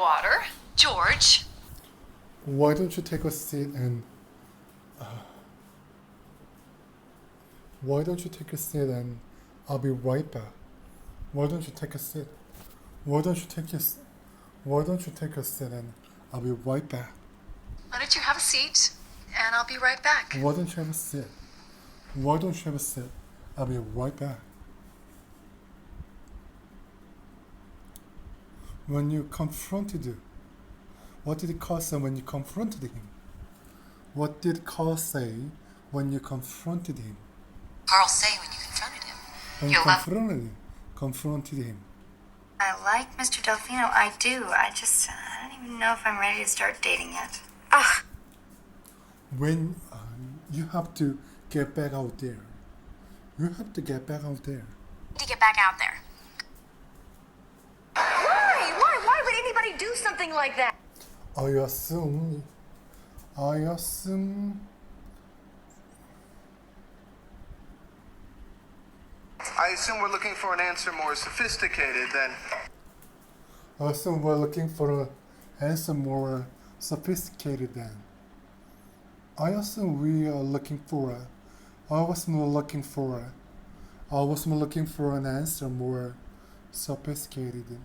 Water. George. Why don't you take a seat and... why don't you take a seat and I'll be right back. Why don't you take a seat? Why don't you take a seat and I'll be right back. Why don't you have a seat and I'll be right back. Why don't you have a seat? Why don't you have a seat? I'll be right back. When you confronted him, what did Carl say when you confronted him? What did Carl say when you confronted him? Carl say when you confronted him. When you confronted him. I like Mr. Delfino. I do. I don't even know if I'm ready to start dating yet. Ugh. When you have to get back out there. You have to get back out there. To get back out there. Why would anybody do something like that? I assume we're looking for an answer more sophisticated than... I assume we're looking for an answer more sophisticated than. I assume we are looking for an answer more sophisticated than.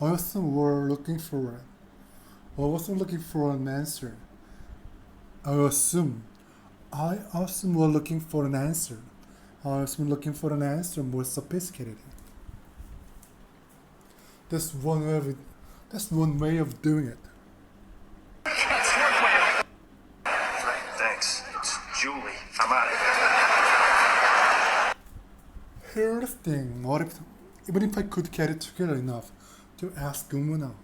I assume we're looking for an answer. I assume we're looking for an answer. More sophisticated. That's one way of doing it. Thanks. It's Julie. I'm out of here. Here's the thing. Even if I could get it together enough to ask a woman out.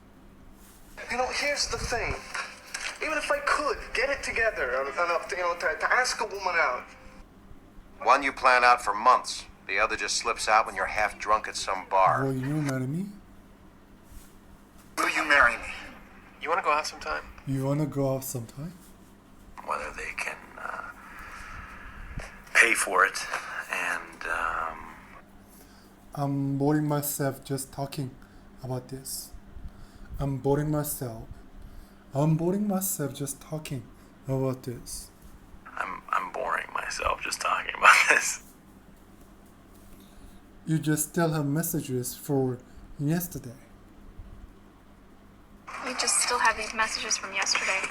Here's the thing. Even if I could get it together enough to ask a woman out. One you plan out for months. The other just slips out when you're half drunk at some bar. Will you marry me? Will you marry me? You want to go out sometime? You wanna go out sometime? Whether they can pay for it and I'm boring myself just talking about this. I'm boring myself just talking about this. I'm boring myself just talking about this. You just still have messages for yesterday. We just still have these messages from yesterday.